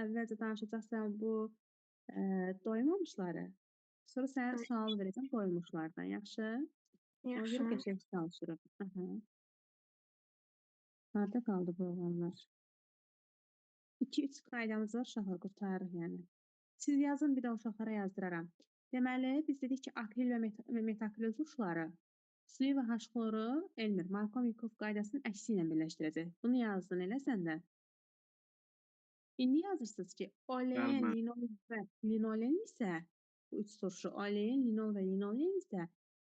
əvvəlcə danışacaqsan bu doymamışları. Sonra sənə sual verəcəm doymuşlardan, yaxşı? Ona Yaxşı. görə qəşəng çalışırıq. Aha. Harda qaldı bu oğlanlar? 2-3 qaydamız var, uşaqlar qurtarırıq yəni. Siz yazın, bir də uşaqlara yazdıraram. Deməli, biz dedik ki, akril və metakril turşuları suyu və H-xloru Elmir Markovnikov qaydasının əksi ilə birləşdirəcək. Bunu yazdın elə sən də. İndi yazırsınız ki, olen, Gəlmə. linol və linolen isə bu üç turşu olen, linol və linolen isə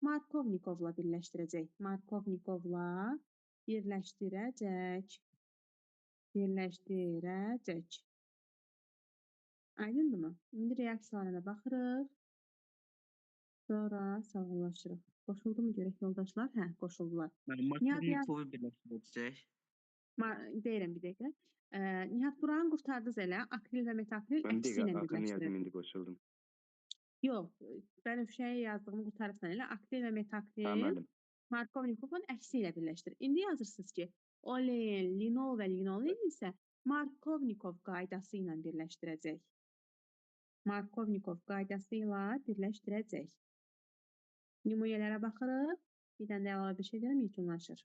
Markovnikovla birləşdirəcək. Markovnikovla birləşdirəcək. Aydındırmı? İndi reaksiyalarına baxırıq. Sonra sağollaşırıq. Qoşuldu mu görək yoldaşlar? Hə, qoşuldular. Markovnikovu birləşdirəcək. Deyirəm bir dəqiqə. Nihat Buranı qurtardınız elə. Akril və metakril Ben əksi ilə axırını yazdım, birləşdirir. indi qoşuldum. Yox, Bənövşəyə yazdığımı qurtarırsan elə. Akril və metakril Anladım. Markovnikovun əksi ilə birləşdirir. İndi yazırsınız ki, olen, linol və linolen isə Markovnikov qaydası ilə birləşdirəcək. Markovnikov qaydası ilə birləşdirəcək. Nümunələrə baxırıq. Bir dənə də əlavə bir şey deyirəm, yekunlaşır.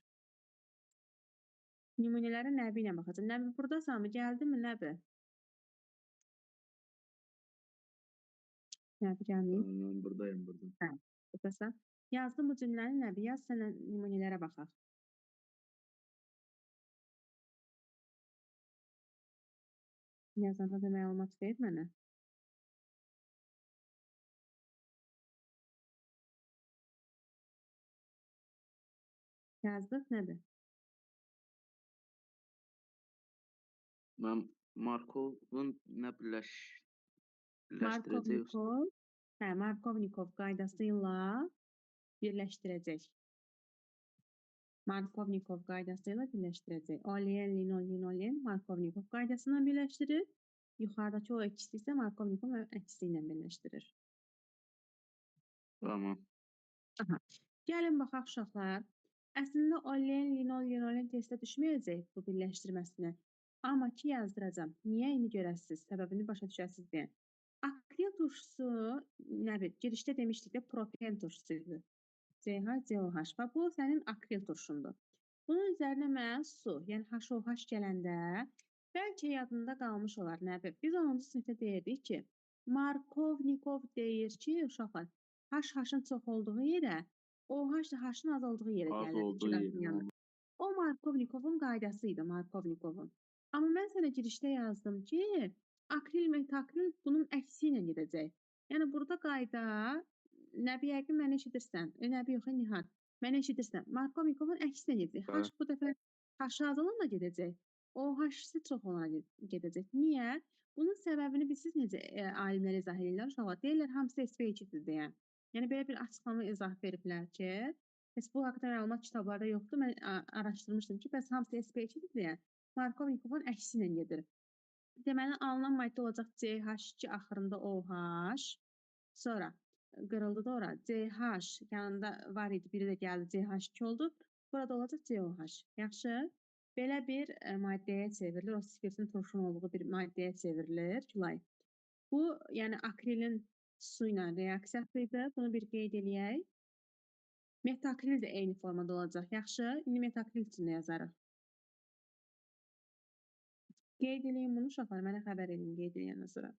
Nümunələrə Nəbi ilə baxacaq. Nəbi buradasan mı? Gəldi mi Nəbi? Nəbi gəlməyib. Buradayım. Hə, buradasan. Yazdım bu cümləni Nəbi. Yaz sənə nümunələrə baxaq. Yazanda da məlumat ver mənə. Yazdıq Nəbi. Mən Markovun nə birləşdirəcək? Markovnikov qaydası ilə birləşdirəcək. Markovnikov qaydası ilə birləşdirəcək. Olen, linol, linolen Markovnikov qaydasıyla birləşdirir. Yuxarıdakı o ikisi isə Markovnikov əksi ilə birləşdirir. Tamam. Aha. Gəlin baxaq uşaqlar. Əslində olen, linol, linolen testə düşməyəcək bu birləşdirməsinə. Amma ki yazdıracam. Niyə indi görəsiniz? Səbəbini başa düşəsiniz deyə. Akril turşusu, nə bilir, girişdə demişdik də propen turşusuydu. CH, COH. Bu sənin akril turşundur. Bunun üzərinə mən su, yəni HOH gələndə bəlkə yadında qalmış olar. Nə bilir, biz 10-cu sinifdə deyirdik ki, Markovnikov deyir ki, uşaqlar, H-H-ın çox olduğu yerə, OH da H-ın az olduğu yerə Az gəlir. olduğu yerə. O Markovnikovun qaydasıydı, Markovnikovun. Amma mən sənə girişdə yazdım ki, akril, metakril bunun əksi ilə gedəcək. Yəni, burada qayda, Nəbi yəqin mənə eşidirsən, Nəbi yox, Nihat, mənə eşidirsən. Markovnikovun əksi ilə gedəcək. H bu dəfə H-ı azalanla gedəcək. O H-sı çox olana gedəcək. Niyə? Bunun səbəbini bilirsiniz necə alimlər izah edirlər? Uşaqlar deyirlər, hamısı SP2-dir deyə. Yəni, belə bir açıqlama izah veriblər ki, heç bu haqda məlumat kitablarda yoxdur. Mən araşdırmışdım ki, bəs hamısı SP2-dir deyə Markovnikovun əksi ilə gedir. Deməli, alınan maddə olacaq CH2 axırında OH. Sonra qırıldı da ora. CH yanında var idi, biri də gəldi CH2 oldu. Burada olacaq COH. Yaxşı. Belə bir maddəyə çevrilir. O spirtin turşun olduğu bir maddəyə çevrilir. Gülay. Bu, yəni akrilin su ilə reaksiyasıydı. Bunu bir qeyd eləyək. Metakril də eyni formada olacaq. Yaxşı. İndi metakril üçün yazarıq. Qeyd edeyim bunu uşaqlar. Mənə xəbər edin qeyd edəndən sonra.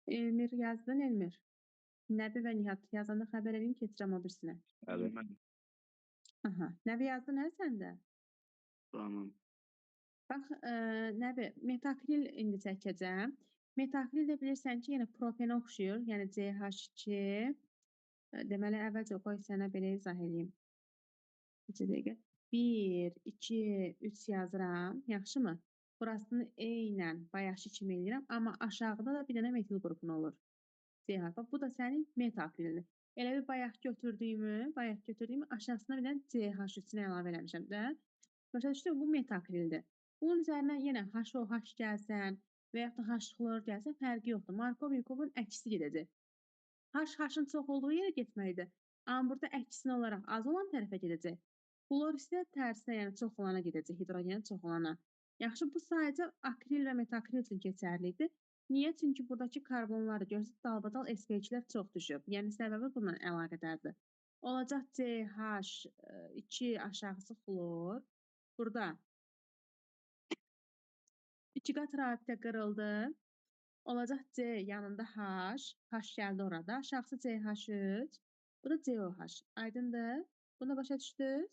Elmir yazdın, Elmir. Nəbi və Nihat yazanda xəbər edin, keçirəm o birisinə. Evet. Aha. Nəbi yazdın, hə səndə? Tamam. Bax, Nəbi, metakril indi çəkəcəm. Metakril də bilirsən ki, yəni propenə oxşuyur. Yəni CH2. Deməli, əvvəlcə qoy sənə belə izah edeyim. 1, 2, 3 yazıram. Yaxşımı? Burasını eynən bayaqçı kimi eləyirəm. Amma aşağıda da bir dənə metil qrupun olur. CH. Bu da sənin metakrilidir. Elə bir bayaq götürdüyümü aşağısına bir dənə CH üstünə əlavə eləmişəm də. Başa düşdün, bu metakrilidir. Bunun üzərinə yenə HOH gəlsən və yaxud da H-xlor gəlsən fərqi yoxdur. Markovnikovun əksi gedəcək. H-H-ın çox olduğu yerə getməlidir. Amma burada əksinə olaraq az olan tərəfə gedəcək. Flor isə tərsinə, yəni çox olana gedəcək, hidrogen çox olana. Yaxşı, bu sadəcə akril və metakril üçün keçərlidir. Niyə? Çünki buradakı karbonları görürsünüz, dalbadal SPH-lər çox düşüb. Yəni səbəbi bununla əlaqədardır. Olacaq CH2 aşağısı flor. Burada 2 qat rabitə qırıldı. Olacaq C yanında H. H gəldi orada. Aşağısı CH3. Bu da COH. Aydındır? Buna başa düşdünüz?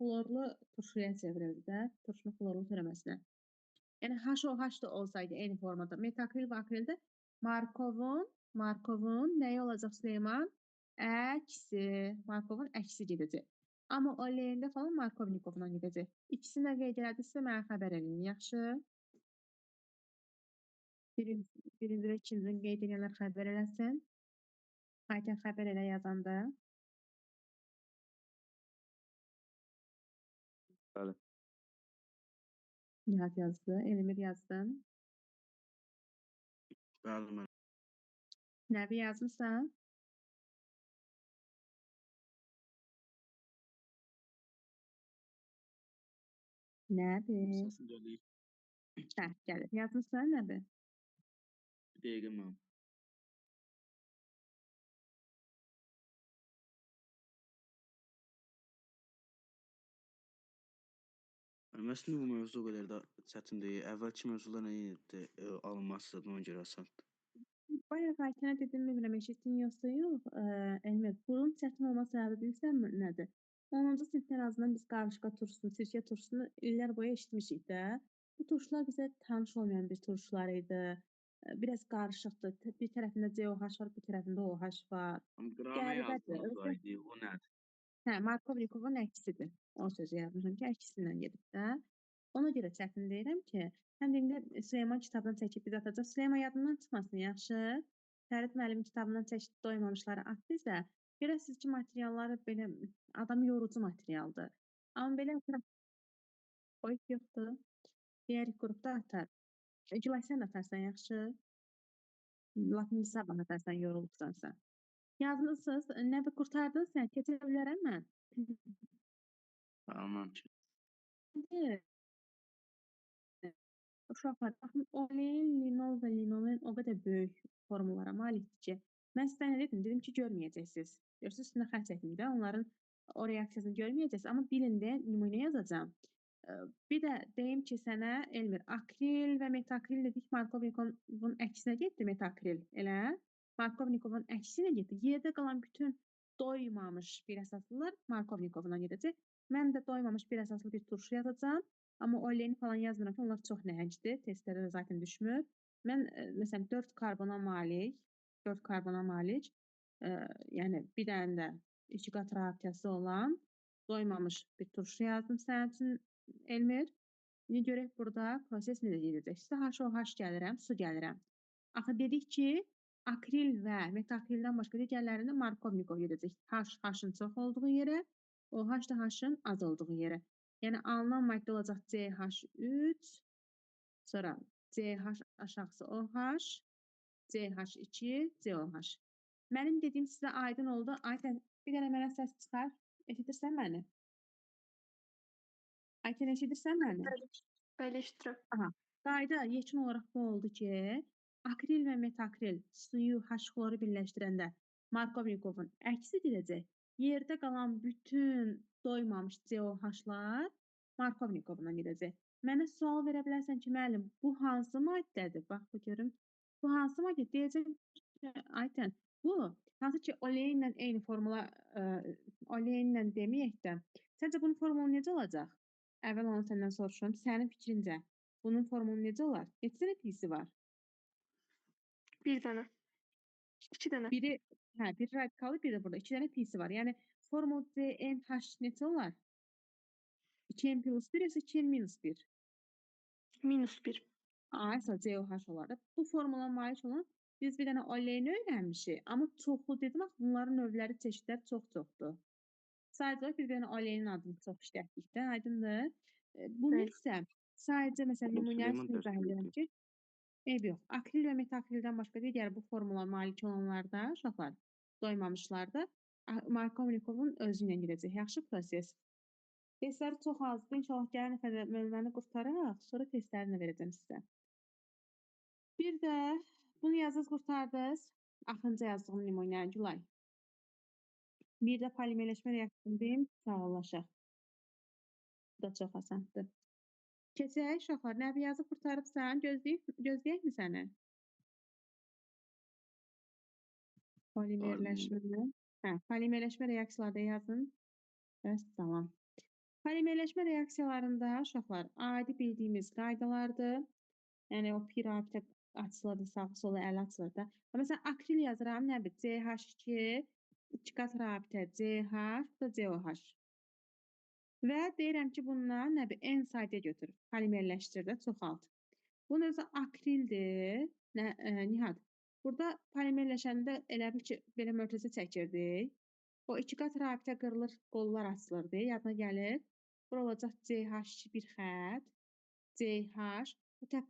Florlu turşuya çevrildi də. Turşunu florlu türəməsinə. Yəni HOH da olsaydı eyni formada. Metakril və akrildə Markovun nəyi olacaq Süleyman? Əksi. Markovun əksi gedəcək. Amma oleyində falan Markovnikovla gedəcək. İkisini də qeyd elədirsə mənə xəbər edin. Yaxşı. Birinci və ikinci qeyd edənlər xəbər eləsin. Aytən xəbər elə yazanda. Bəli. Nihat yazdı. Elmir yazdın. Bəli, mən. Nəbi yazmısan? Nəbi? Səsin gəlir. Gəlir. Yazmısan Nəbi? Bir dəqiqə mən. Məsələn, bu mövzu o qədər də çətin deyil. Əvvəlki mövzular nə idi? Alınması ona görə asandır. Bayaq Aytənə dedim, bilmirəm, eşitdin yoxsa yox. Elmir, bunun çətin olma səbəbi bilirsən nədir? 10-cu sinifdən azından biz qarışqa turşusunu, sirkə turşusunu illər boyu eşitmişik də. Bu turşular bizə tanış olmayan bir turşular idi. Biraz qarışıqdır. Bir tərəfində COH var, bir tərəfində OH var. Amma qramə yazdınız da idi, o nədir? Hə, Markovnikovun əksidir. O sözü yazmışam ki, əksindən gedib də. Ona görə çətin deyirəm ki, həm də indi Süleyman kitabdan çəkib biz atacaq. Süleyman yadından çıxmasın, yaxşı. Fərid müəllim kitabından çəkib doymamışları at bizə. Görəsiniz ki, materialları belə adam yorucu materialdır. Amma belə boy yoxdur. Digər qrupda atar. Gülay sən də atarsan, yaxşı. Lakin sabah atarsan, yorulubsansa. Yazmısınız, nə bir qurtardın sən, keçə bilərəm mən. Tamam. Uşaqlar, baxın, olein, linol və linolen o qədər böyük formalara malikdir ki, mən sizə nə dedim ki, görməyəcəksiniz. Görürsünüz, üstünə xətt çəkim də, onların o reaksiyasını görməyəcəksiniz, amma dilində nümunə yazacağım. Bir də deyim ki, sənə Elmir, akril və metakril dedik, Markovnikovun əksinə getdi metakril, elə? Markovnikovun əksinə getdi. Yerdə qalan bütün doymamış bir əsaslılar Markovnikovuna gedəcək. Mən də doymamış bir əsaslı bir turşu yazacağım. Amma oleyni falan yazmıram ki, onlar çox nəhəngdir. Testlərdə də zaten düşmür. Mən, məsələn, 4 karbona malik, yəni bir dənə də 2 qat rabitəsi olan doymamış bir turşu yazdım sənin üçün, Elmir. İndi görək burada proses necə gedəcək. Sizə HOH gəlirəm, su gəlirəm. Axı dedik ki, akril və metakrildən başqa digərlərində Markovnikov gedəcək. H-ın çox olduğu yerə, OH da H-ın az olduğu yerə. Yəni alınan maddə olacaq CH3, sonra CH aşağısı OH, CH2, COH. Mənim dediyim sizə aydın oldu. Aytən, bir dənə mənə səs çıxar. Eşidirsən məni? Aytən, eşidirsən məni? Bəli, eşidirəm. Aha. Qayda yekun olaraq bu oldu ki, akril və metakril suyu H xloru birləşdirəndə Markovnikovun əksi ediləcək. Yerdə qalan bütün doymamış COH-lar Markovnikovuna gedəcək. Mənə sual verə bilərsən ki, müəllim, bu hansı maddədir? Bax, bu görüm. Bu hansı maddə? Deyəcəm ki, Aytən, bu hansı ki, oleyinlə eyni formula, oleyinlə deməyək də, səncə bunun formulu necə olacaq? Əvvəl onu səndən soruşuram. Sənin fikrincə bunun formulu necə olar? Neçə dənə pisi var? Bir dənə. 2 dənə. Biri, bir radikalı, bir də burada 2 dənə pisi var. Yəni formul CNH neçə olar? 2n plus 1 yoxsa 2n minus 1? Minus 1. Aysa COH olar da. Bu formula malik olan biz bir dənə oleyni öyrənmişik. Amma çoxlu dedim, axı bunların növləri, çeşidləri çox-çoxdur. Sadəcə bir dənə oleynin adını çox işlətdik də, aydındır. Bunu isə sadəcə məsələn nümunəyə izah edirəm ki, eyb yox. Akril və metakrildən başqa digər bu formula malik olanlarda, uşaqlar, doymamışlarda Markovnikovun özü ilə gedəcək. Yaxşı proses. Testləri çox azdır. İnşallah gələn dəfə də mövzəni qurtaraq, sonra testlərini də verəcəm sizə. Bir də bunu yazdınız, qurtardınız. Axırıncı yazdığım nümunə Gülay. Bir də polimerləşmə reaksiyonu deyim, sağollaşaq. Bu da çox asandır. Keçək uşaqlar, Nəbi yazıb qurtarıbsan, gözləyəkmi səni? Polimerləşmə. Polimerləşmə reaksiyalarda yazın. Və salam. Polimerləşmə reaksiyalarında uşaqlar adi bildiyimiz qaydalardır. Yəni o pir rabitə açılır, sağa sola əl açılır da. Məsələn, akril yazıram, nə bir CH2, iki qat rabitə CH, bu da COH. Və deyirəm ki, bundan nə bir N sayda götür, polimerləşdir də çoxalt. Bunun özü akrildir. Nihat, burada polimerləşəndə elə bil ki, belə mötərizə çəkirdik. O iki qat rabitə qırılır, qollar açılırdı, yadına gəlir. Bura olacaq CH2 bir xət, CH.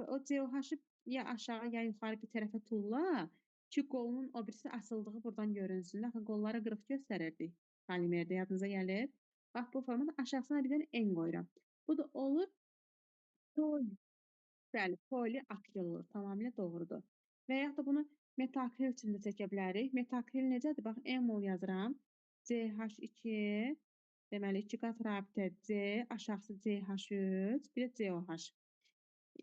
O COH-ı ya aşağı, ya yuxarı bir tərəfə tulla ki, qolunun o birisi asıldığı buradan görünsün. Axı qolları qırıq göstərirdik polimerdə, yadınıza gəlir. Bax, bu formada aşağısına bir dənə N qoyuram. Bu da olur poli. Bəli, poliakril olur. Tamamilə doğrudur. Və yaxud da bunu metakril üçün də çəkə bilərik. Metakril necədir? Bax, M-ol yazıram. CH2, deməli 2 qat rabitə C, aşağısı CH3, bir də COH.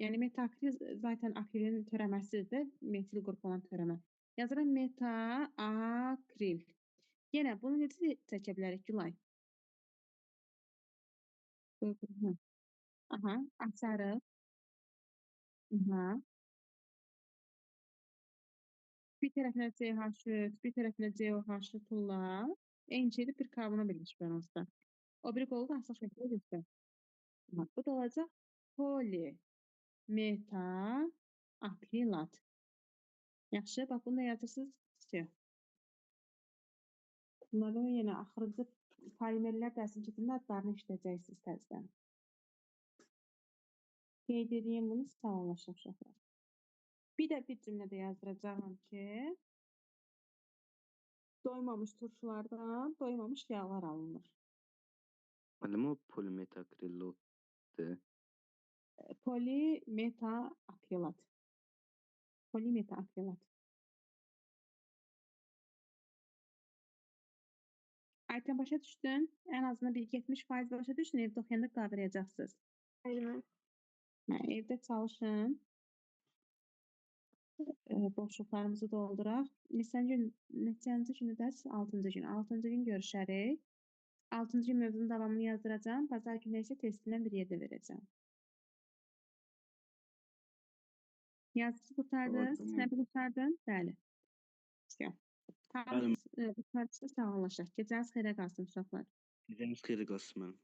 Yəni metakril zaten akrilin törəməsidir, metil qrupu olan törəmə. Yazıram metakril. Yenə bunu necə çəkə bilərik Gülay? Aha, açarıq. Aha. Bir tərəfinə CH3, bir tərəfinə COH-ı tulla. Eyni şeydə bir karbona birləşib onsuz da. O biri qolu da asıq şəkildə göstər. Bu da olacaq polimetakrilat. Yaxşı, bax bunu da yazırsınız. Bunları yenə axırıncı polimerlər dərsini çəkəndə adlarını işləyəcəksiniz təzədən. Qeyd edeyim bunu, sağollaşın uşaqlar. Bir də bir cümlədə yazdıracağım ki, doymamış turşulardan doymamış yağlar alınır. Müəllim, o polimetakrilotdur. Polimetakrilat. Polimetakrilat. Ayten başa düşdün? Ən azından bir 70% başa düşdün, evdə oxuyanda qavrayacaqsınız. Elmən. Evdə çalışın. Boşluqlarımızı dolduraq. Neçənci günü dərs? 6-cı gün. 6-cı gün görüşərik. 6-cı gün mövzunun davamını yazdıracağım. Bazar günü isə testindən bir yerdə verəcəm. Yazısı qurtardınız. Nə qurtardın? Bəli. Tamam. Qurtardınız, sağollaşaq. Gecəniz xeyrə qalsın uşaqlar. Gecəniz xeyrə qalsın mənim.